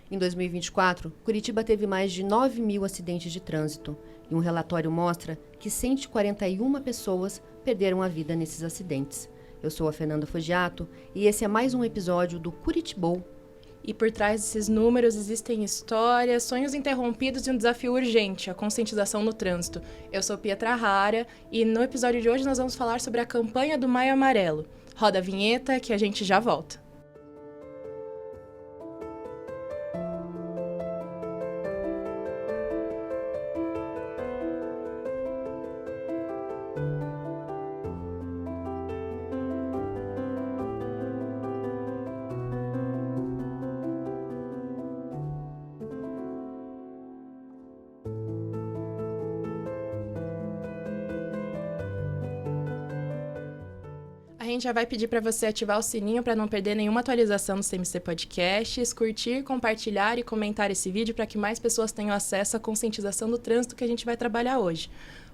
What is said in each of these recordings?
Em 2024, Curitiba teve mais de 9 mil acidentes de trânsito e um relatório mostra que 141 pessoas perderam a vida nesses acidentes. Eu sou a Fernanda Foggiato e esse é mais um episódio do Curitibou. E por trás desses números existem histórias, sonhos interrompidos e um desafio urgente, a conscientização no trânsito. Eu sou Pietra Rara e no episódio de hoje nós vamos falar sobre a campanha do Maio Amarelo. Roda a vinheta que a gente já volta. A gente já vai pedir para você ativar o sininho para não perder nenhuma atualização do CMC Podcasts, curtir, compartilhar e comentar esse vídeo para que mais pessoas tenham acesso à conscientização do trânsito que a gente vai trabalhar hoje.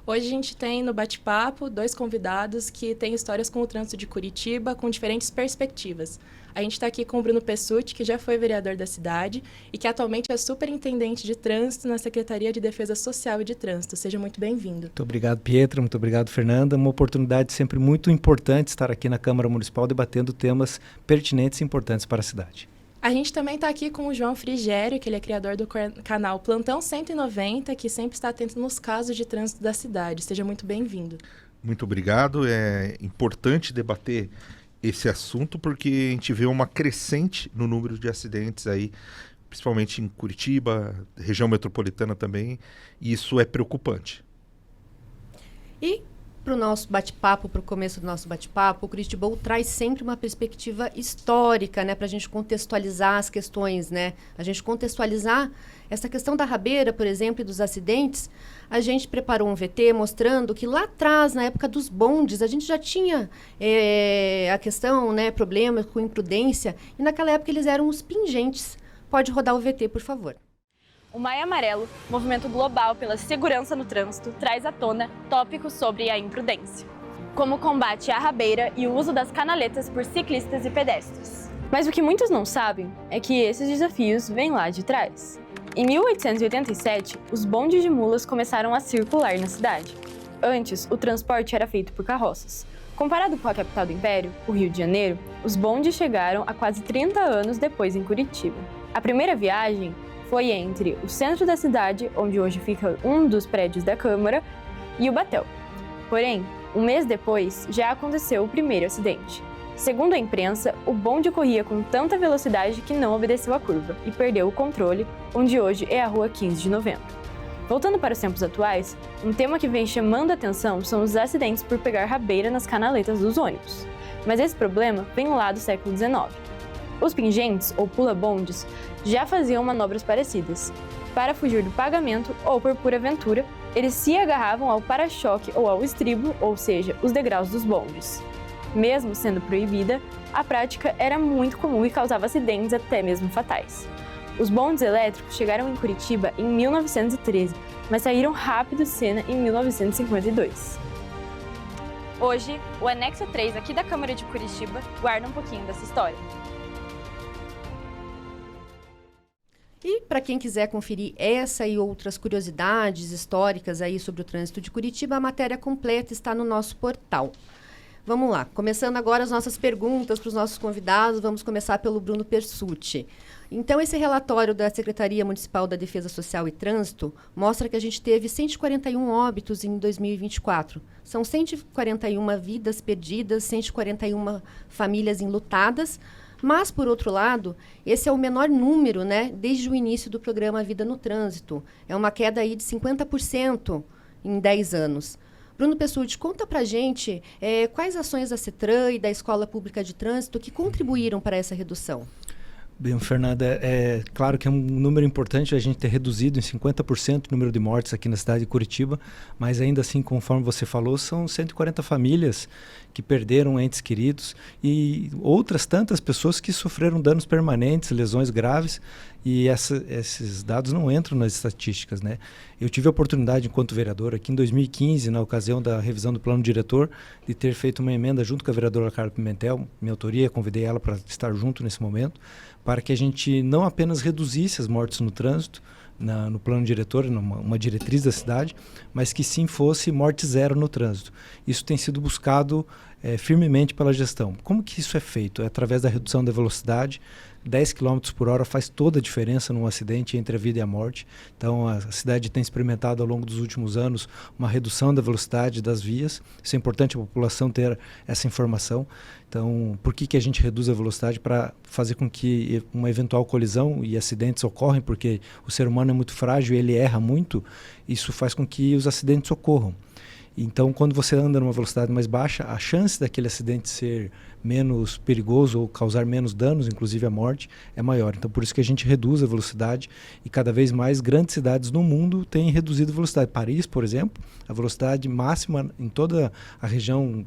Hoje a gente tem no bate-papo 2 convidados que têm histórias com o trânsito de Curitiba com diferentes perspectivas. A gente está aqui com o Bruno Pessutti, que já foi vereador da cidade e que atualmente é superintendente de trânsito na Secretaria de Defesa Social e de Trânsito. Seja muito bem-vindo. Muito obrigado, Pietra. Muito obrigado, Fernanda. Uma oportunidade sempre muito importante estar aqui na Câmara Municipal debatendo temas pertinentes e importantes para a cidade. A gente também está aqui com o João Frigério, que ele é criador do canal Plantão 190, que sempre está atento nos casos de trânsito da cidade. Seja muito bem-vindo. Muito obrigado. É importante debater esse assunto porque a gente vê uma crescente no número de acidentes aí, principalmente em Curitiba, região metropolitana também, e isso é preocupante. E para o nosso bate-papo, para o começo do nosso bate-papo, o Curitibou traz sempre uma perspectiva histórica, né, para a gente contextualizar as questões, né? A gente contextualizar essa questão da rabeira, por exemplo, e dos acidentes. A gente preparou um VT mostrando que lá atrás, na época dos bondes, a gente já tinha a questão, né, problemas com imprudência, e naquela época eles eram os pingentes. Pode rodar o VT, por favor. O Maio Amarelo, movimento global pela segurança no trânsito, traz à tona tópicos sobre a imprudência, como o combate à rabeira e o uso das canaletas por ciclistas e pedestres. Mas o que muitos não sabem é que esses desafios vêm lá de trás. Em 1887, os bondes de mulas começaram a circular na cidade. Antes, o transporte era feito por carroças. Comparado com a capital do Império, o Rio de Janeiro, os bondes chegaram a quase 30 anos depois em Curitiba. A primeira viagem foi entre o centro da cidade, onde hoje fica um dos prédios da Câmara, e o Batel. Porém, um mês depois, já aconteceu o primeiro acidente. Segundo a imprensa, o bonde corria com tanta velocidade que não obedeceu à curva e perdeu o controle, onde hoje é a Rua 15 de Novembro. Voltando para os tempos atuais, um tema que vem chamando a atenção são os acidentes por pegar rabeira nas canaletas dos ônibus. Mas esse problema vem lá do século XIX. Os pingentes, ou pula-bondes, já faziam manobras parecidas. Para fugir do pagamento ou por pura aventura, eles se agarravam ao para-choque ou ao estribo, ou seja, os degraus dos bondes. Mesmo sendo proibida, a prática era muito comum e causava acidentes até mesmo fatais. Os bondes elétricos chegaram em Curitiba em 1913, mas saíram rápido de cena em 1952. Hoje, o anexo 3 aqui da Câmara de Curitiba guarda um pouquinho dessa história. E para quem quiser conferir essa e outras curiosidades históricas aí sobre o trânsito de Curitiba, a matéria completa está no nosso portal. Vamos lá, começando agora as nossas perguntas para os nossos convidados, vamos começar pelo Bruno Pessutti. Então, esse relatório da Secretaria Municipal da Defesa Social e Trânsito mostra que a gente teve 141 óbitos em 2024. São 141 vidas perdidas, 141 famílias enlutadas. Mas, por outro lado, esse é o menor número, né, desde o início do programa Vida no Trânsito. É uma queda aí de 50% em 10 anos. Bruno Pessutti, conta pra gente quais ações da CETRAN e da Escola Pública de Trânsito que contribuíram para essa redução. Bem, Fernanda, é claro que é um número importante a gente ter reduzido em 50% o número de mortes aqui na cidade de Curitiba, mas ainda assim, conforme você falou, são 140 famílias que perderam entes queridos e outras tantas pessoas que sofreram danos permanentes, lesões graves, e esses dados não entram nas estatísticas, né? Eu tive a oportunidade, enquanto vereador, aqui em 2015, na ocasião da revisão do plano diretor, de ter feito uma emenda junto com a vereadora Carla Pimentel, minha autoria, convidei ela para estar junto nesse momento, para que a gente não apenas reduzisse as mortes no trânsito, no plano diretor, uma diretriz da cidade, mas que sim fosse morte zero no trânsito. Isso tem sido buscado firmemente pela gestão. Como que isso é feito? É através da redução da velocidade. 10 km por hora faz toda a diferença num acidente entre a vida e a morte. Então, a cidade tem experimentado ao longo dos últimos anos uma redução da velocidade das vias. Isso é importante a população ter essa informação. Então, por que a gente reduz a velocidade? Para fazer com que uma eventual colisão e acidentes ocorrem, porque o ser humano é muito frágil e ele erra muito. Isso faz com que os acidentes ocorram. Então, quando você anda numa velocidade mais baixa, a chance daquele acidente ser menos perigoso ou causar menos danos, inclusive a morte, é maior. Então, por isso que a gente reduz a velocidade e cada vez mais grandes cidades no mundo têm reduzido a velocidade. Paris, por exemplo, a velocidade máxima em toda a região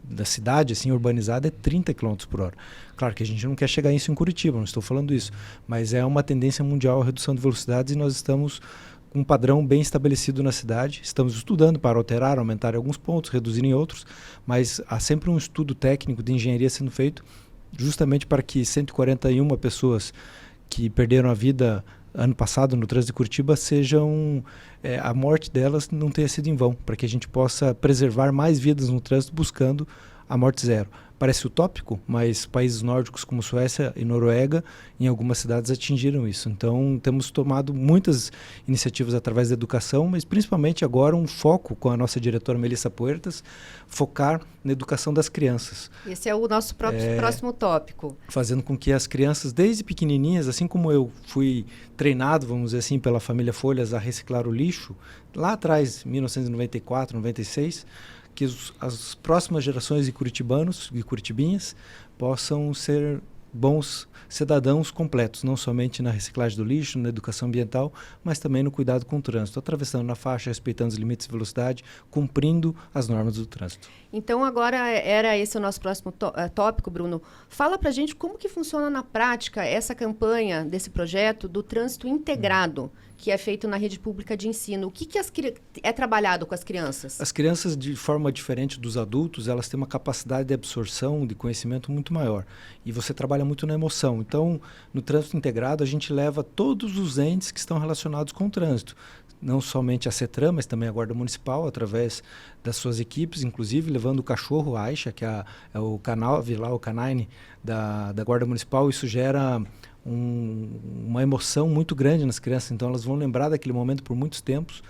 da cidade assim, urbanizada é 30 km por hora. Claro que a gente não quer chegar a isso em Curitiba, não estou falando isso, mas é uma tendência mundial a redução de velocidades e nós estamos um padrão bem estabelecido na cidade. Estamos estudando para alterar, aumentar em alguns pontos, reduzir em outros, mas há sempre um estudo técnico de engenharia sendo feito justamente para que 141 pessoas que perderam a vida ano passado no trânsito de Curitiba a morte delas não tenha sido em vão, para que a gente possa preservar mais vidas no trânsito buscando a morte zero. Parece utópico, mas países nórdicos como Suécia e Noruega, em algumas cidades atingiram isso. Então, temos tomado muitas iniciativas através da educação, mas principalmente agora um foco com a nossa diretora Melissa Puertas, focar na educação das crianças. Esse é o nosso próximo tópico. Fazendo com que as crianças, desde pequenininhas, assim como eu fui treinado, vamos dizer assim, pela família Folhas a reciclar o lixo, lá atrás, 1994, 96, que as próximas gerações de curitibanos e curitibinhas possam ser bons cidadãos completos, não somente na reciclagem do lixo, na educação ambiental, mas também no cuidado com o trânsito, atravessando na faixa, respeitando os limites de velocidade, cumprindo as normas do trânsito. Então, agora era esse o nosso próximo tópico, Bruno. Fala pra gente como que funciona na prática essa campanha desse projeto do trânsito integrado, que é feito na rede pública de ensino. O que é trabalhado com as crianças? As crianças, de forma diferente dos adultos, elas têm uma capacidade de absorção, de conhecimento muito maior. E você trabalha muito na emoção. Então, no trânsito integrado, a gente leva todos os entes que estão relacionados com o trânsito. Não somente a CETRAN, mas também a Guarda Municipal, através das suas equipes, inclusive levando o cachorro Aisha, que é o canine da Guarda Municipal. Isso gera uma emoção muito grande nas crianças, então elas vão lembrar daquele momento por muitos tempos.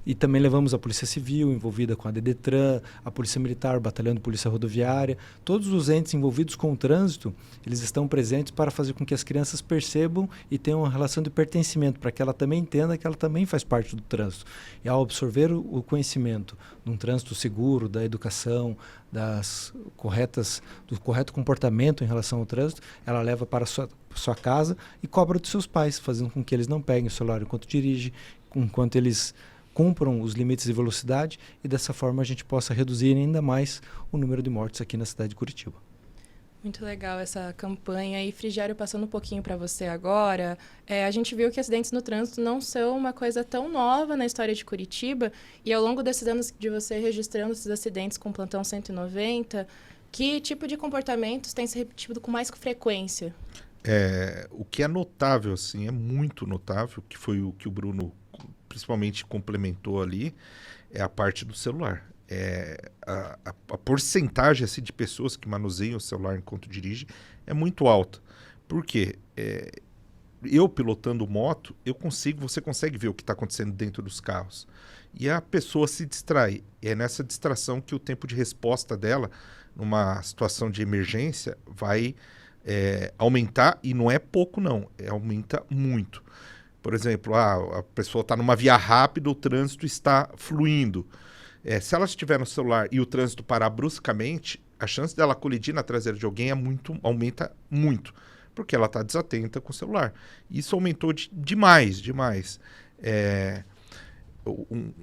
E também levamos a Polícia Civil envolvida com a DEDETRAN, a Polícia Militar, o Batalhão de Polícia Rodoviária. Todos os entes envolvidos com o trânsito, eles estão presentes para fazer com que as crianças percebam e tenham uma relação de pertencimento, para que ela também entenda que ela também faz parte do trânsito. E ao absorver o conhecimento de um trânsito seguro, da educação, do correto comportamento em relação ao trânsito, ela leva para a sua casa e cobra dos seus pais, fazendo com que eles não peguem o celular enquanto dirigem, enquanto eles cumpram os limites de velocidade e dessa forma a gente possa reduzir ainda mais o número de mortes aqui na cidade de Curitiba. Muito legal essa campanha. E, Frigério, passando um pouquinho para você agora, a gente viu que acidentes no trânsito não são uma coisa tão nova na história de Curitiba, e ao longo desses anos de você registrando esses acidentes com o Plantão 190, que tipo de comportamentos tem se repetido com mais frequência? O que é notável, assim, é muito notável, que foi o que o Bruno principalmente complementou ali, é a parte do celular. A porcentagem assim, de pessoas que manuseiam o celular enquanto dirige é muito alta. Por quê? Eu pilotando moto, você consegue ver o que está acontecendo dentro dos carros. E a pessoa se distrai. É nessa distração que o tempo de resposta dela, numa situação de emergência, vai aumentar, e não é pouco não, aumenta muito. Por exemplo, a pessoa está numa via rápida, o trânsito está fluindo. Se ela estiver no celular e o trânsito parar bruscamente, a chance dela colidir na traseira de alguém aumenta muito, porque ela está desatenta com o celular. Isso aumentou demais.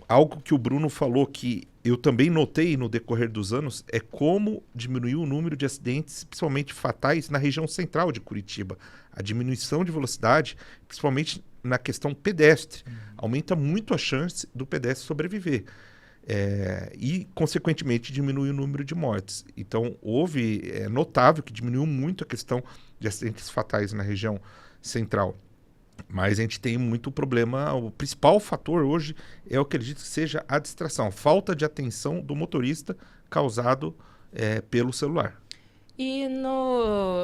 Algo que o Bruno falou que eu também notei no decorrer dos anos é como diminuiu o número de acidentes, principalmente fatais, na região central de Curitiba. A diminuição de velocidade, principalmente na questão pedestre, aumenta muito a chance do pedestre sobreviver. E, consequentemente, diminui o número de mortes. Então, é notável que diminuiu muito a questão de acidentes fatais na região central. Mas a gente tem muito problema. O principal fator hoje eu acredito que seja a distração, a falta de atenção do motorista causado pelo celular. E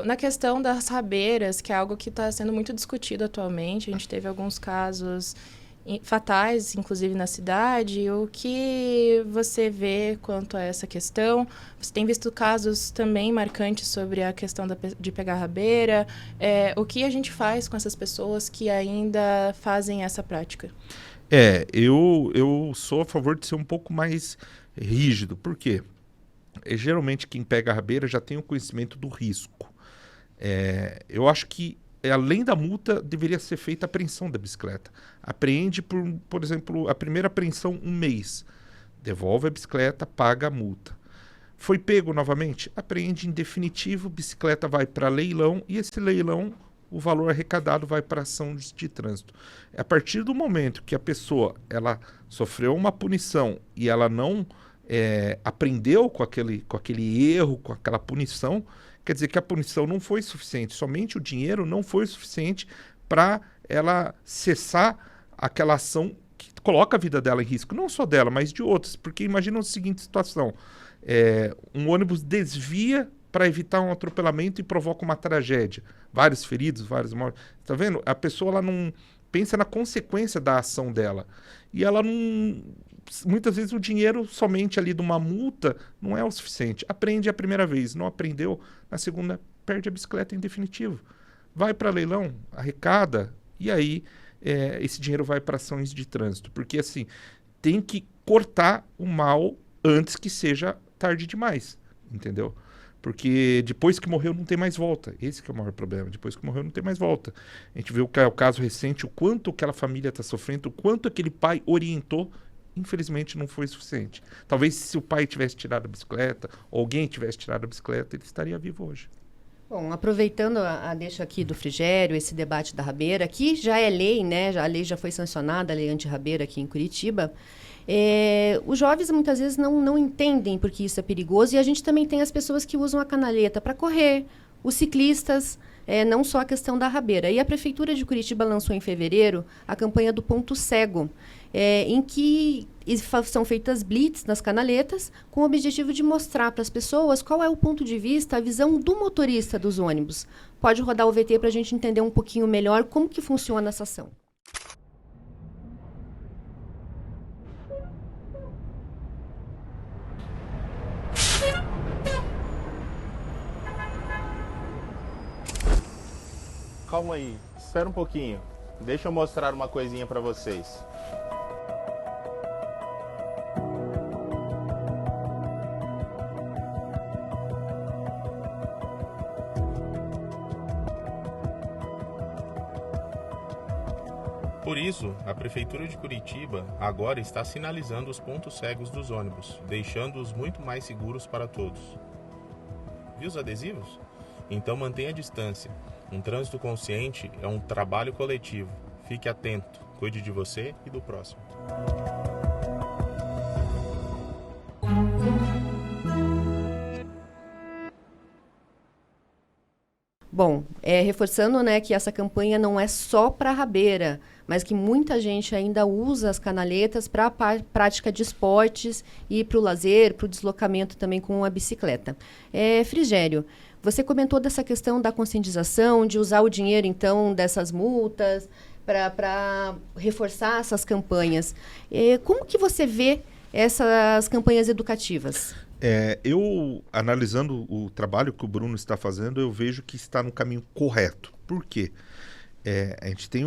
na questão das rabeiras, que é algo que está sendo muito discutido atualmente, a gente teve alguns casos fatais, inclusive na cidade. O que você vê quanto a essa questão? Você tem visto casos também marcantes sobre a questão de pegar rabeira? O que a gente faz com essas pessoas que ainda fazem essa prática? Eu sou a favor de ser um pouco mais rígido. Por quê? Geralmente quem pega a rabeira já tem o conhecimento do risco. Eu acho que além da multa, deveria ser feita a apreensão da bicicleta. Apreende, por exemplo, a primeira apreensão 1 mês. Devolve a bicicleta, paga a multa. Foi pego novamente? Apreende em definitivo, bicicleta vai para leilão e esse leilão, o valor arrecadado vai para ação de trânsito. A partir do momento que a pessoa ela sofreu uma punição e ela não aprendeu com aquele erro, com aquela punição, quer dizer que a punição não foi suficiente, somente o dinheiro não foi suficiente para ela cessar aquela ação que coloca a vida dela em risco, não só dela, mas de outros. Porque imagina a seguinte situação, um ônibus desvia para evitar um atropelamento e provoca uma tragédia. Vários feridos, vários mortos. Tá vendo? A pessoa ela não pensa na consequência da ação dela. E ela não... Muitas vezes o dinheiro somente ali de uma multa não é o suficiente. Aprende a primeira vez, não aprendeu, na segunda perde a bicicleta em definitivo. Vai para leilão, arrecada, e aí esse dinheiro vai para ações de trânsito. Porque assim, tem que cortar o mal antes que seja tarde demais, entendeu? Porque depois que morreu não tem mais volta. Esse que é o maior problema. Depois que morreu não tem mais volta. A gente vê o caso recente, o quanto aquela família está sofrendo, o quanto aquele pai orientou. Infelizmente não foi suficiente. Talvez se o pai tivesse tirado a bicicleta, ou alguém tivesse tirado a bicicleta, ele estaria vivo hoje. Bom, aproveitando a deixa aqui do Frigério, esse debate da rabeira, que já é lei, né? A lei já foi sancionada, a lei anti-rabeira aqui em Curitiba. Os jovens muitas vezes não entendem porque isso é perigoso, e a gente também tem as pessoas que usam a canaleta para correr, os ciclistas, não só a questão da rabeira. E a Prefeitura de Curitiba lançou em fevereiro a campanha do Ponto Cego, em que são feitas blitz nas canaletas, com o objetivo de mostrar para as pessoas qual é o ponto de vista, a visão do motorista dos ônibus. Pode rodar o VT para a gente entender um pouquinho melhor como que funciona essa ação. Calma aí, espera um pouquinho. Deixa eu mostrar uma coisinha para vocês. Por isso, a Prefeitura de Curitiba agora está sinalizando os pontos cegos dos ônibus, deixando-os muito mais seguros para todos. Viu os adesivos? Então mantenha a distância. Um trânsito consciente é um trabalho coletivo. Fique atento, cuide de você e do próximo. Bom, reforçando, né, que essa campanha não é só para rabeira, mas que muita gente ainda usa as canaletas para a prática de esportes e para o lazer, para o deslocamento também com a bicicleta. Frigério, você comentou dessa questão da conscientização, de usar o dinheiro, então, dessas multas para reforçar essas campanhas. Como que você vê essas campanhas educativas? Eu, analisando o trabalho que o Bruno está fazendo, eu vejo que está no caminho correto. Por quê? A gente tem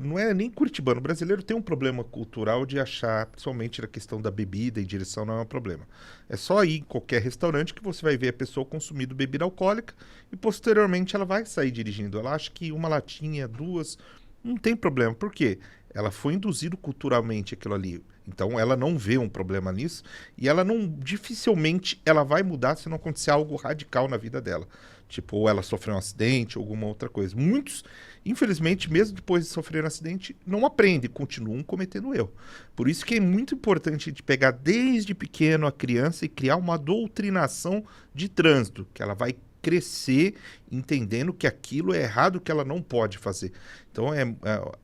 não é nem curitibano, o brasileiro tem um problema cultural de achar, principalmente na questão da bebida e direção, não é um problema. É só ir em qualquer restaurante que você vai ver a pessoa consumindo bebida alcoólica e posteriormente ela vai sair dirigindo. Ela acha que uma latinha, 2, não tem problema. Por quê? Ela foi induzido culturalmente aquilo ali. Então ela não vê um problema nisso e ela dificilmente ela vai mudar se não acontecer algo radical na vida dela. Tipo, ou ela sofreu um acidente, ou alguma outra coisa. Muitos, infelizmente, mesmo depois de sofrer um acidente, não aprendem, continuam cometendo erro. Por isso que é muito importante de pegar desde pequeno a criança e criar uma doutrinação de trânsito, que ela vai crescer entendendo que aquilo é errado, que ela não pode fazer. Então,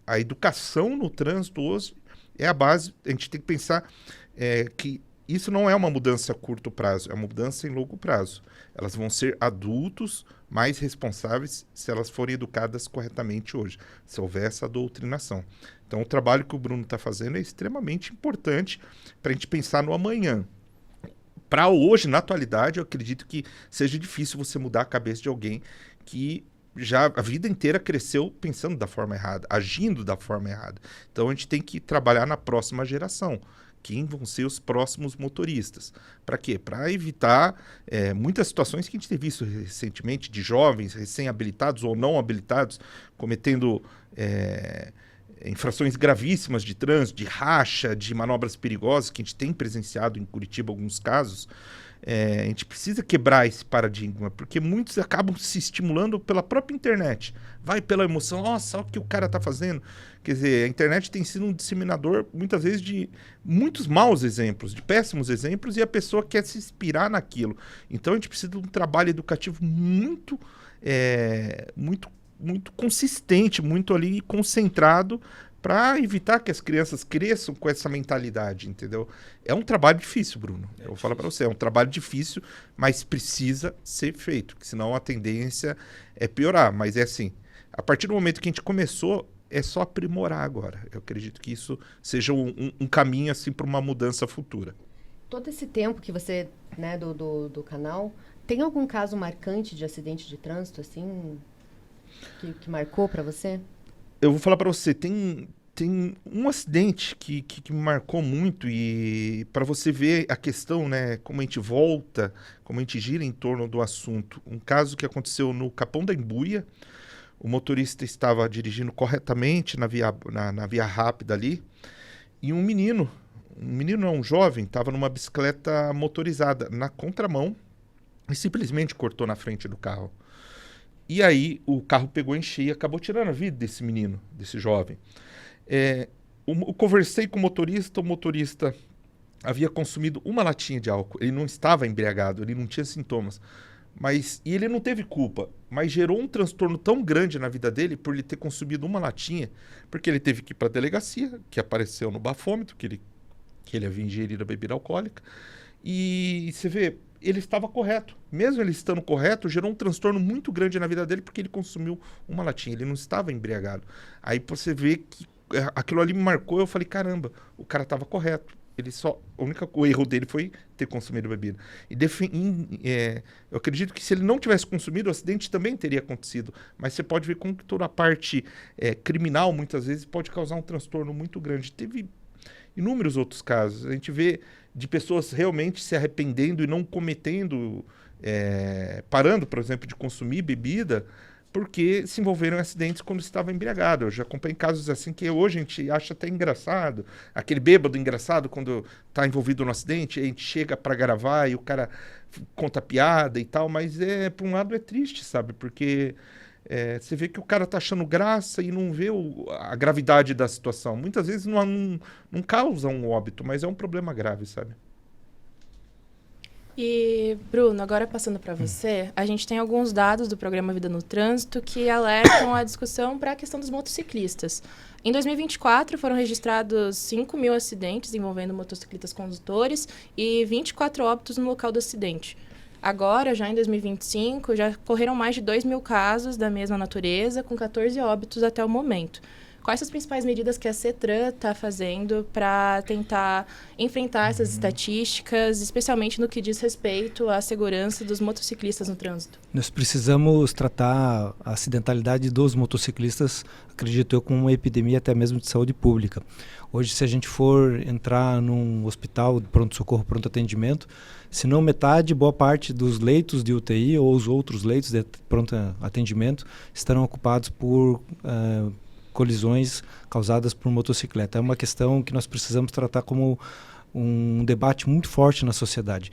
a educação no trânsito hoje é a base. A gente tem que pensar que isso não é uma mudança a curto prazo, é uma mudança em longo prazo. Elas vão ser adultos mais responsáveis se elas forem educadas corretamente hoje, se houver essa doutrinação. Então, o trabalho que o Bruno está fazendo é extremamente importante para a gente pensar no amanhã. Para hoje, na atualidade, eu acredito que seja difícil você mudar a cabeça de alguém que já a vida inteira cresceu pensando da forma errada, agindo da forma errada. Então, a gente tem que trabalhar na próxima geração. Quem vão ser os próximos motoristas? Para quê? Para evitar muitas situações que a gente tem visto recentemente de jovens recém-habilitados ou não habilitados cometendo infrações gravíssimas de trânsito, de racha, de manobras perigosas, que a gente tem presenciado em Curitiba alguns casos. A gente precisa quebrar esse paradigma, porque muitos acabam se estimulando pela própria internet. Vai pela emoção, nossa, olha o que o cara está fazendo. Quer dizer, a internet tem sido um disseminador, muitas vezes, de muitos maus exemplos, de péssimos exemplos, e a pessoa quer se inspirar naquilo. Então, a gente precisa de um trabalho educativo muito consistente, muito ali concentrado, para evitar que as crianças cresçam com essa mentalidade, entendeu? É um trabalho difícil, Bruno. Eu vou falar para você, é um trabalho difícil, mas precisa ser feito, porque senão a tendência é piorar. Mas é assim, a partir do momento que a gente começou, é só aprimorar agora. Eu acredito que isso seja um caminho assim para uma mudança futura. Todo esse tempo que você, né, do canal, tem algum caso marcante de acidente de trânsito, assim, que marcou para você? Eu vou falar para você, tem um acidente que me marcou muito, e para você ver a questão, né, como a gente volta, como a gente gira em torno do assunto. Um caso que aconteceu no Capão da Embuia. O motorista estava dirigindo corretamente na via rápida ali, e um jovem, estava numa bicicleta motorizada na contramão e simplesmente cortou na frente do carro. E aí o carro pegou em cheio e acabou tirando a vida desse menino, desse jovem. Eu conversei com o motorista havia consumido uma latinha de álcool, ele não estava embriagado, ele não tinha sintomas. E ele não teve culpa, mas gerou um transtorno tão grande na vida dele por ele ter consumido uma latinha, porque ele teve que ir para a delegacia, que apareceu no bafômetro, que ele havia ingerido a bebida alcoólica. E você vê, ele estava correto. Mesmo ele estando correto, gerou um transtorno muito grande na vida dele, porque ele consumiu uma latinha, ele não estava embriagado. Aí você vê que aquilo ali me marcou, eu falei, caramba, o cara estava correto. O erro dele foi ter consumido bebida. Eu acredito que se ele não tivesse consumido, o acidente também teria acontecido. Mas você pode ver como que toda a parte criminal, muitas vezes, pode causar um transtorno muito grande. Teve inúmeros outros casos. A gente vê de pessoas realmente se arrependendo e não cometendo, parando, por exemplo, de consumir bebida, porque se envolveram em acidentes quando estava embriagado. Eu já acompanhei casos assim que hoje a gente acha até engraçado. Aquele bêbado engraçado quando está envolvido no acidente, a gente chega para gravar e o cara conta piada e tal, mas por um lado é triste, sabe? Porque você vê que o cara tá achando graça e não vê a gravidade da situação. Muitas vezes não causa um óbito, mas é um problema grave, sabe? E, Bruno, agora passando para você, a gente tem alguns dados do programa Vida no Trânsito que alertam a discussão para a questão dos motociclistas. Em 2024, foram registrados 5.000 acidentes envolvendo motociclistas condutores e 24 óbitos no local do acidente. Agora, já em 2025, já ocorreram mais de 2.000 casos da mesma natureza, com 14 óbitos até o momento. Quais as principais medidas que a CETRAN está fazendo para tentar enfrentar essas estatísticas, especialmente no que diz respeito à segurança dos motociclistas no trânsito? Nós precisamos tratar a acidentalidade dos motociclistas, acredito eu, como uma epidemia até mesmo de saúde pública. Hoje, se a gente for entrar num hospital de pronto-socorro, pronto-atendimento, se não metade, boa parte dos leitos de UTI ou os outros leitos de pronto-atendimento estarão ocupados por colisões causadas por motocicleta. É uma questão que nós precisamos tratar como um debate muito forte na sociedade.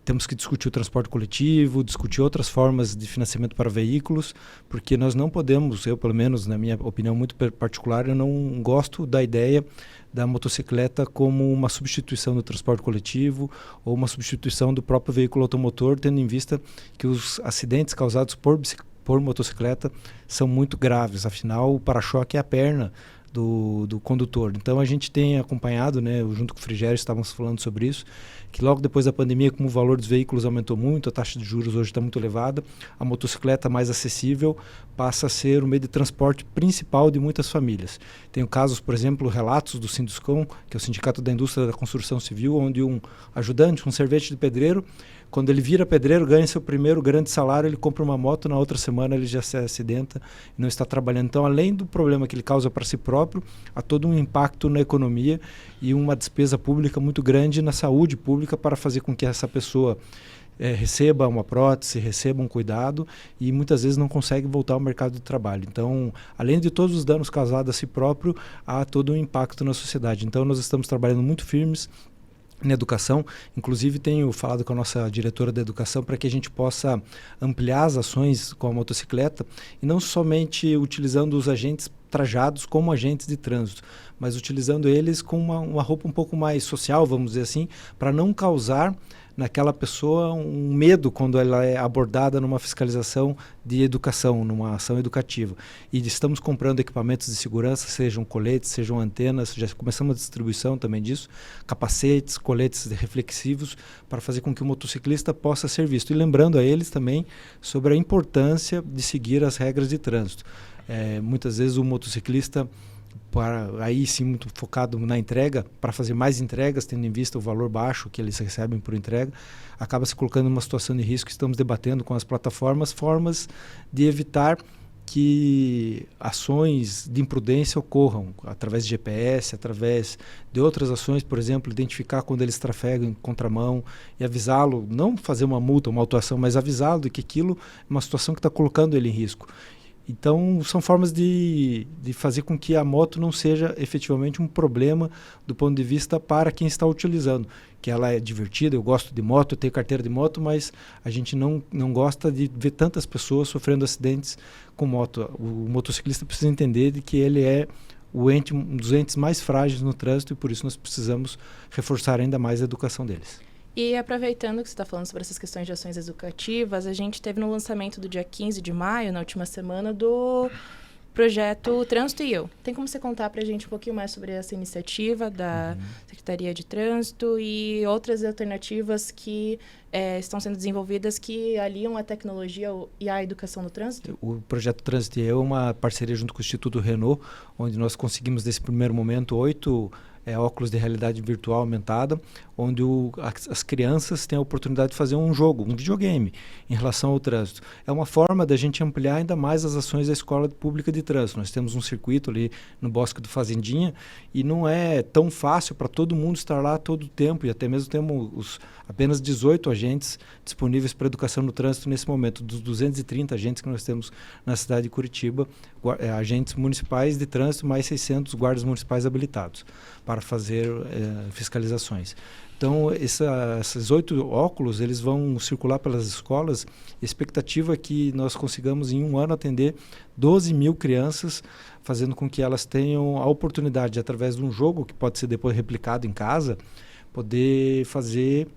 temos que discutir o transporte coletivo, discutir outras formas de financiamento para veículos, porque nós não podemos, eu pelo menos, na minha opinião muito particular, eu não gosto da ideia da motocicleta como uma substituição do transporte coletivo ou uma substituição do próprio veículo automotor, tendo em vista que os acidentes causados por motocicleta são muito graves. Afinal, o para-choque é a perna do condutor. Então a gente tem acompanhado, né, junto com o Frigério estávamos falando sobre isso, que logo depois da pandemia, como o valor dos veículos aumentou muito, a taxa de juros hoje está muito elevada, a motocicleta mais acessível passa a ser o meio de transporte principal de muitas famílias. Tenho casos, por exemplo, relatos do Sinduscom, que é o Sindicato da Indústria da Construção Civil, onde um ajudante, um servente de pedreiro, quando ele vira pedreiro, ganha seu primeiro grande salário, ele compra uma moto, na outra semana ele já se acidenta e não está trabalhando. Então, além do problema que ele causa para si próprio, há todo um impacto na economia e uma despesa pública muito grande na saúde pública para fazer com que essa pessoa receba uma prótese, receba um cuidado e muitas vezes não consegue voltar ao mercado de trabalho. Então, além de todos os danos causados a si próprio, há todo um impacto na sociedade. Então, nós estamos trabalhando muito firmes na educação, inclusive tenho falado com a nossa diretora da educação para que a gente possa ampliar as ações com a motocicleta e não somente utilizando os agentes trajados como agentes de trânsito, mas utilizando eles com uma roupa um pouco mais social, vamos dizer assim, para não causar naquela pessoa um medo quando ela é abordada numa fiscalização de educação, numa ação educativa. E estamos comprando equipamentos de segurança, sejam coletes, sejam antenas, já começamos a distribuição também disso, capacetes, coletes reflexivos, para fazer com que o motociclista possa ser visto. E lembrando a eles também sobre a importância de seguir as regras de trânsito. Muitas vezes o motociclista, aí sim muito focado na entrega, para fazer mais entregas, tendo em vista o valor baixo que eles recebem por entrega, acaba se colocando numa situação de risco. Estamos debatendo com as plataformas formas de evitar que ações de imprudência ocorram, através de GPS, através de outras ações, por exemplo, identificar quando eles trafegam em contramão e avisá-lo, não fazer uma multa, uma autuação, mas avisá-lo de que aquilo é uma situação que está colocando ele em risco. Então, são formas de fazer com que a moto não seja efetivamente um problema do ponto de vista para quem está utilizando. Que ela é divertida, eu gosto de moto, eu tenho carteira de moto, mas a gente não gosta de ver tantas pessoas sofrendo acidentes com moto. O motociclista precisa entender de que ele é um dos entes mais frágeis no trânsito e por isso nós precisamos reforçar ainda mais a educação deles. E aproveitando que você está falando sobre essas questões de ações educativas, a gente teve no lançamento do dia 15 de maio, na última semana, do projeto Trânsito e Eu. Tem como você contar para a gente um pouquinho mais sobre essa iniciativa da Secretaria de Trânsito e outras alternativas que estão sendo desenvolvidas que aliam a tecnologia e a educação no trânsito? O projeto Trânsito e Eu é uma parceria junto com o Instituto Renault, onde nós conseguimos, nesse primeiro momento, 8 óculos de realidade virtual aumentada, onde as crianças têm a oportunidade de fazer um jogo, um videogame, em relação ao trânsito. É uma forma da gente ampliar ainda mais as ações da Escola Pública de Trânsito. Nós temos um circuito ali no Bosque do Fazendinha e não é tão fácil para todo mundo estar lá todo o tempo, e até mesmo temos apenas 18 agentes disponíveis para educação no trânsito nesse momento, dos 230 agentes que nós temos na cidade de Curitiba, agentes municipais de trânsito, mais 600 guardas municipais habilitados para fazer fiscalizações. Então, esses 8 óculos, eles vão circular pelas escolas. A expectativa é que nós consigamos, em um ano, atender 12 mil crianças, fazendo com que elas tenham a oportunidade, através de um jogo, que pode ser depois replicado em casa, poder fazer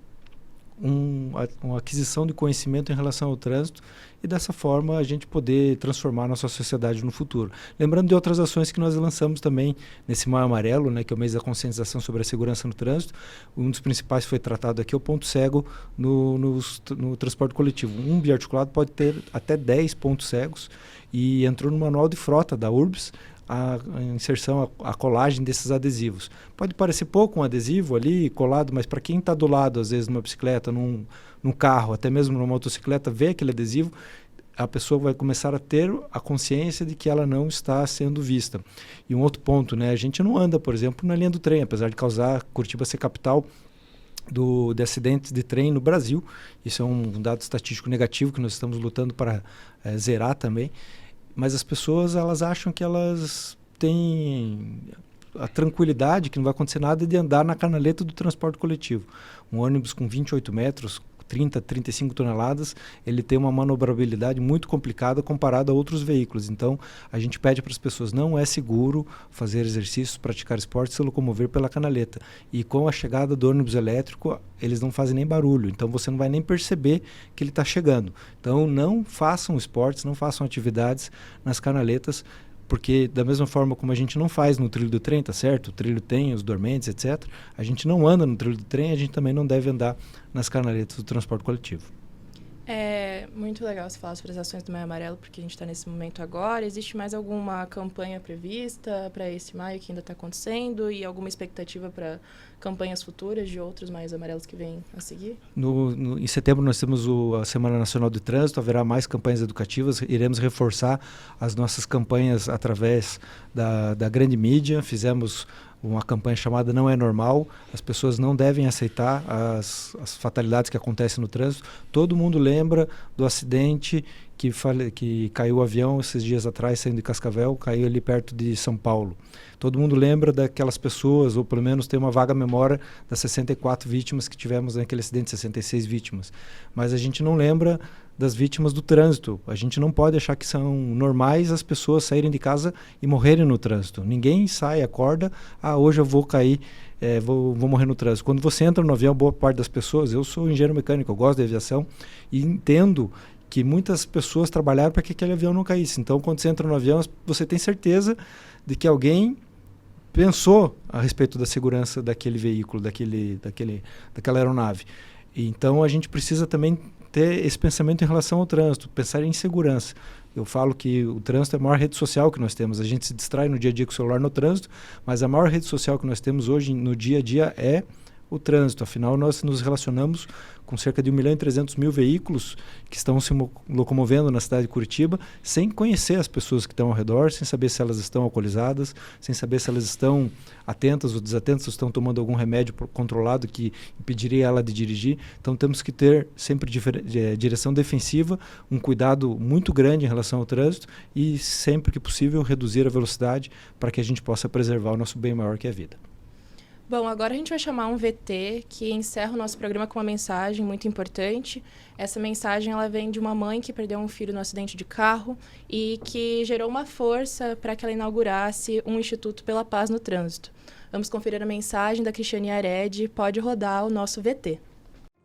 uma aquisição de conhecimento em relação ao trânsito e dessa forma a gente poder transformar a nossa sociedade no futuro. Lembrando de outras ações que nós lançamos também nesse Maio Amarelo, né, que é o mês da conscientização sobre a segurança no trânsito. Um dos principais foi tratado aqui, é o ponto cego no transporte coletivo. Um biarticulado pode ter até 10 pontos cegos e entrou no manual de frota da URBS a inserção, a colagem desses adesivos. Pode parecer pouco um adesivo ali colado, mas para quem está do lado, às vezes numa bicicleta, num carro, até mesmo numa motocicleta, vê aquele adesivo, a pessoa vai começar a ter a consciência de que ela não está sendo vista. E um outro ponto, né? A gente não anda, por exemplo, na linha do trem, apesar de causar Curitiba ser capital de acidentes de trem no Brasil. Isso é um dado estatístico negativo que nós estamos lutando para zerar também. Mas as pessoas, elas acham que elas têm a tranquilidade, que não vai acontecer nada, de andar na canaleta do transporte coletivo. Um ônibus com 28 metros, 30, 35 toneladas, ele tem uma manobrabilidade muito complicada comparado a outros veículos. Então, a gente pede para as pessoas, não é seguro fazer exercícios, praticar esporte, se locomover pela canaleta. E com a chegada do ônibus elétrico, eles não fazem nem barulho, então você não vai nem perceber que ele está chegando. Então, não façam esportes, não façam atividades nas canaletas, porque da mesma forma como a gente não faz no trilho do trem, tá certo? O trilho tem os dormentes, etc. A gente não anda no trilho do trem, a gente também não deve andar nas canaletas do transporte coletivo. É muito legal você falar sobre as ações do Maio Amarelo, porque a gente está nesse momento agora. Existe mais alguma campanha prevista para esse maio que ainda está acontecendo e alguma expectativa para campanhas futuras de outros Maios Amarelos que vêm a seguir? Em setembro nós temos a Semana Nacional de Trânsito, haverá mais campanhas educativas, iremos reforçar as nossas campanhas através da grande mídia. Fizemos uma campanha chamada Não é Normal, as pessoas não devem aceitar as fatalidades que acontecem no trânsito. Todo mundo lembra do acidente que caiu o avião esses dias atrás, saindo de Cascavel, caiu ali perto de São Paulo. Todo mundo lembra daquelas pessoas, ou pelo menos tem uma vaga memória das 64 vítimas que tivemos naquele acidente, 66 vítimas. Mas a gente não lembra das vítimas do trânsito. A gente não pode achar que são normais as pessoas saírem de casa e morrerem no trânsito. Ninguém sai, acorda, hoje eu vou cair, vou morrer no trânsito. Quando você entra no avião, boa parte das pessoas, eu sou engenheiro mecânico, eu gosto de aviação e entendo que muitas pessoas trabalharam para que aquele avião não caísse. Então, quando você entra no avião, você tem certeza de que alguém pensou a respeito da segurança daquele veículo, daquela aeronave. Então, a gente precisa também ter esse pensamento em relação ao trânsito, pensar em segurança. Eu falo que o trânsito é a maior rede social que nós temos. A gente se distrai no dia a dia com o celular no trânsito, mas a maior rede social que nós temos hoje no dia a dia é o trânsito. Afinal, nós nos relacionamos com cerca de 1.300.000 veículos que estão se locomovendo na cidade de Curitiba, sem conhecer as pessoas que estão ao redor, sem saber se elas estão alcoolizadas, sem saber se elas estão atentas ou desatentas, ou estão tomando algum remédio controlado que impediria ela de dirigir. Então temos que ter sempre direção defensiva, um cuidado muito grande em relação ao trânsito e sempre que possível reduzir a velocidade para que a gente possa preservar o nosso bem maior que é a vida. Bom, agora a gente vai chamar um VT que encerra o nosso programa com uma mensagem muito importante. Essa mensagem ela vem de uma mãe que perdeu um filho no acidente de carro e que gerou uma força para que ela inaugurasse um Instituto pela Paz no Trânsito. Vamos conferir a mensagem da Cristiane Yared. Pode rodar o nosso VT.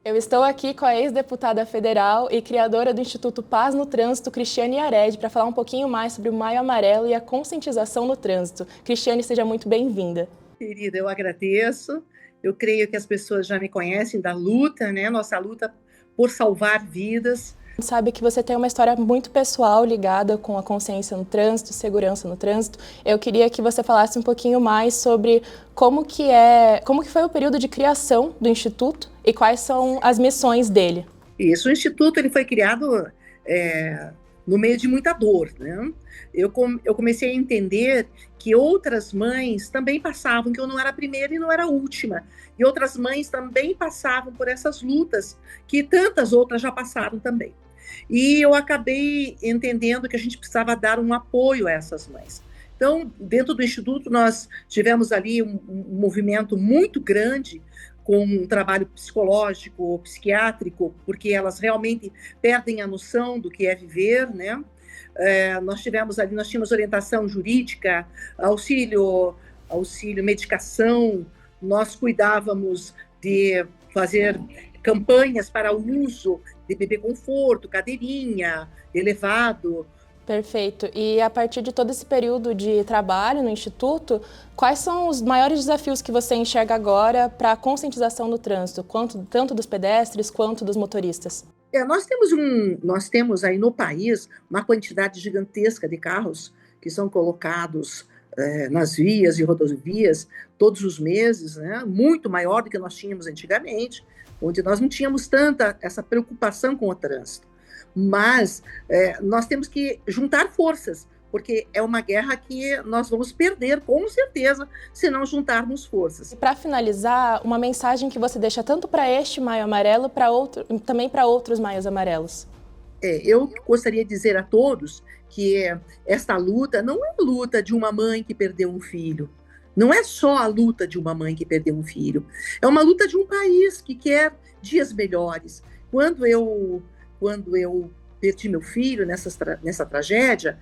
Eu estou aqui com a ex-deputada federal e criadora do Instituto Paz no Trânsito, Cristiane Yared, para falar um pouquinho mais sobre o Maio Amarelo e a conscientização no trânsito. Cristiane, seja muito bem-vinda. Querida, eu agradeço. Eu creio que as pessoas já me conhecem da luta, né? Nossa luta por salvar vidas. A gente sabe que você tem uma história muito pessoal ligada com a consciência no trânsito, segurança no trânsito. Eu queria que você falasse um pouquinho mais sobre como que foi o período de criação do Instituto e quais são as missões dele. Isso, o Instituto ele foi criado no meio de muita dor, né? Eu comecei a entender que outras mães também passavam, que eu não era a primeira e não era a última, e outras mães também passavam por essas lutas, que tantas outras já passaram também. E eu acabei entendendo que a gente precisava dar um apoio a essas mães. Então, dentro do Instituto, nós tivemos ali um movimento muito grande, com um trabalho psicológico, psiquiátrico, porque elas realmente perdem a noção do que é viver, né? Nós tínhamos orientação jurídica, auxílio, medicação, nós cuidávamos de fazer campanhas para o uso de bebê conforto, cadeirinha, elevado. Perfeito. E a partir de todo esse período de trabalho no Instituto, quais são os maiores desafios que você enxerga agora para a conscientização do trânsito, tanto dos pedestres quanto dos motoristas? Nós temos aí no país uma quantidade gigantesca de carros que são colocados nas vias e rodovias todos os meses, né? Muito maior do que nós tínhamos antigamente, onde nós não tínhamos tanta essa preocupação com o trânsito. Mas nós temos que juntar forças, porque é uma guerra que nós vamos perder, com certeza, se não juntarmos forças. E para finalizar, uma mensagem que você deixa tanto para este Maio Amarelo, também para outros Maios Amarelos. Eu gostaria de dizer a todos que esta luta não é a luta de uma mãe que perdeu um filho. Não é só a luta de uma mãe que perdeu um filho. É uma luta de um país que quer dias melhores, Quando eu perdi meu filho nessa tragédia,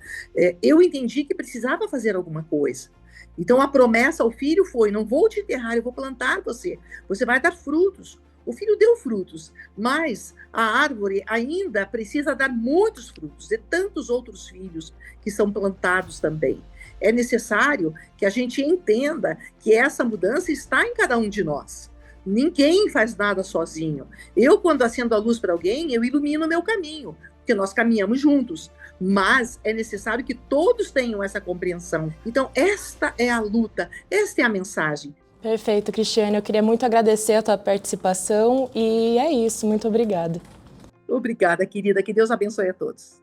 eu entendi que precisava fazer alguma coisa. Então, a promessa ao filho foi: não vou te enterrar, eu vou plantar você. Você vai dar frutos. O filho deu frutos, mas a árvore ainda precisa dar muitos frutos, e tantos outros filhos que são plantados também. É necessário que a gente entenda que essa mudança está em cada um de nós. Ninguém faz nada sozinho. Eu, quando acendo a luz para alguém, eu ilumino o meu caminho, porque nós caminhamos juntos. Mas é necessário que todos tenham essa compreensão. Então, esta é a luta, esta é a mensagem. Perfeito, Cristiane. Eu queria muito agradecer a tua participação e é isso. Muito obrigada. Obrigada, querida. Que Deus abençoe a todos.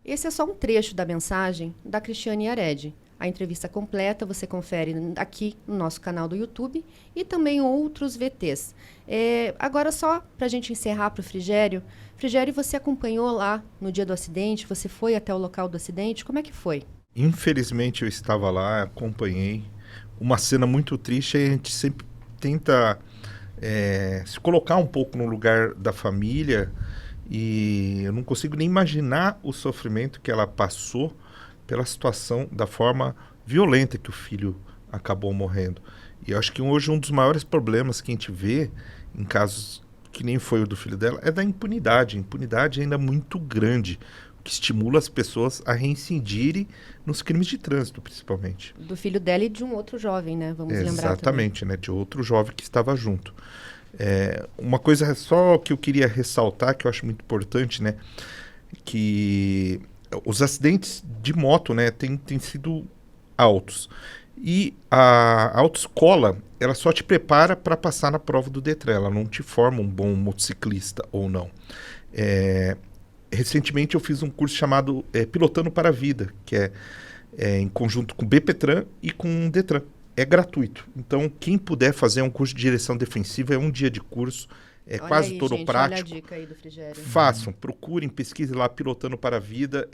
Esse é só um trecho da mensagem da Cristiane Yared. A entrevista completa você confere aqui no nosso canal do YouTube e também outros VTs. Agora, só para a gente encerrar para o Frigério. Frigério, você acompanhou lá no dia do acidente? Você foi até o local do acidente? Como é que foi? Infelizmente, eu estava lá, acompanhei. Uma cena muito triste, a gente sempre tenta se colocar um pouco no lugar da família, e eu não consigo nem imaginar o sofrimento que ela passou pela situação, da forma violenta que o filho acabou morrendo. E eu acho que hoje um dos maiores problemas que a gente vê em casos que nem foi o do filho dela é da impunidade. A impunidade ainda muito grande, que estimula as pessoas a reincidirem nos crimes de trânsito, principalmente. Do filho dela e de um outro jovem, né? Vamos lembrar também. Exatamente, né? De outro jovem que estava junto. Uma coisa só que eu queria ressaltar, que eu acho muito importante, né? Que os acidentes de moto, né, têm sido altos. E a autoescola, ela só te prepara para passar na prova do Detran, ela não te forma um bom motociclista ou não. Recentemente eu fiz um curso chamado Pilotando para a Vida, que é em conjunto com o BPTran e com o Detran. É gratuito. Então, quem puder fazer um curso de direção defensiva, é um dia de curso, quase todo prático. Olha a dica aí do Frigério. Façam, procurem, pesquisem lá, Pilotando para a Vida.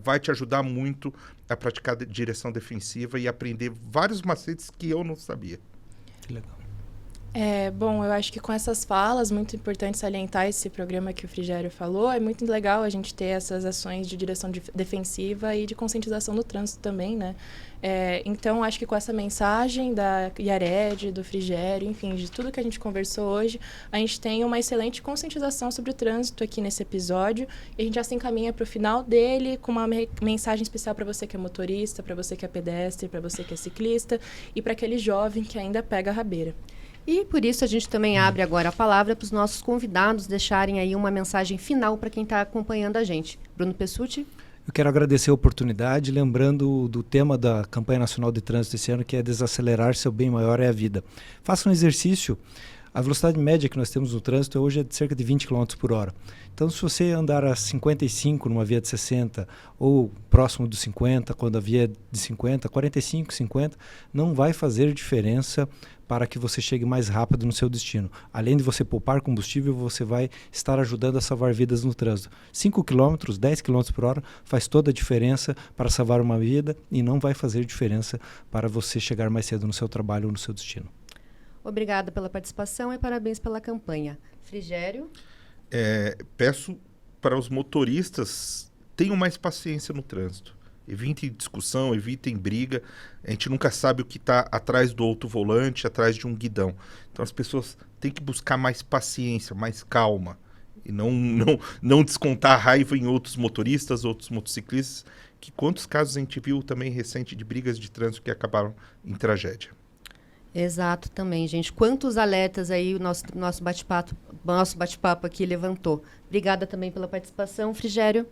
Vai te ajudar muito a praticar direção defensiva e aprender vários macetes que eu não sabia. Que legal. Bom, eu acho que com essas falas, muito importante salientar esse programa que o Frigério falou, é muito legal a gente ter essas ações de direção defensiva e de conscientização do trânsito também, né? Então, acho que com essa mensagem da Yared, do Frigério, enfim, de tudo que a gente conversou hoje, a gente tem uma excelente conscientização sobre o trânsito aqui nesse episódio, e a gente já se encaminha para o final dele com uma mensagem especial para você que é motorista, para você que é pedestre, para você que é ciclista e para aquele jovem que ainda pega a rabeira. E por isso a gente também abre agora a palavra para os nossos convidados deixarem aí uma mensagem final para quem está acompanhando a gente. Bruno Pessutti. Eu quero agradecer a oportunidade, lembrando do tema da Campanha Nacional de Trânsito esse ano, que é desacelerar, seu bem maior é a vida. Faça um exercício. A velocidade média que nós temos no trânsito hoje é de cerca de 20 km por hora. Então, se você andar a 55 numa via de 60 ou próximo dos 50, quando a via é de 50, 45, 50, não vai fazer diferença para que você chegue mais rápido no seu destino. Além de você poupar combustível, você vai estar ajudando a salvar vidas no trânsito. 5 km, 10 km por hora faz toda a diferença para salvar uma vida e não vai fazer diferença para você chegar mais cedo no seu trabalho ou no seu destino. Obrigada pela participação e parabéns pela campanha. Frigério? Peço para os motoristas, tenham mais paciência no trânsito. Evitem discussão, evitem briga. A gente nunca sabe o que está atrás do outro volante, atrás de um guidão. Então as pessoas têm que buscar mais paciência, mais calma. E não descontar a raiva em outros motoristas, outros motociclistas. Que quantos casos a gente viu também recente de brigas de trânsito que acabaram em tragédia. Exato, também, gente. Quantos alertas aí o nosso bate-papo aqui levantou. Obrigada também pela participação, Frigério.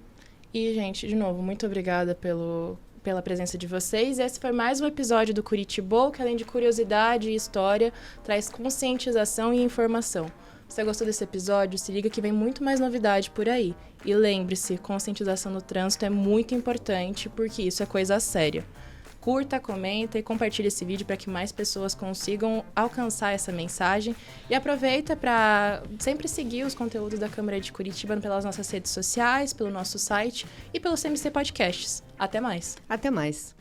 E, gente, de novo, muito obrigada pela presença de vocês. Esse foi mais um episódio do Curitibou, que além de curiosidade e história, traz conscientização e informação. Se você gostou desse episódio, se liga que vem muito mais novidade por aí. E lembre-se, conscientização no trânsito é muito importante, porque isso é coisa séria. Curta, comenta e compartilhe esse vídeo para que mais pessoas consigam alcançar essa mensagem. E aproveita para sempre seguir os conteúdos da Câmara de Curitiba pelas nossas redes sociais, pelo nosso site e pelo CMC Podcasts. Até mais! Até mais!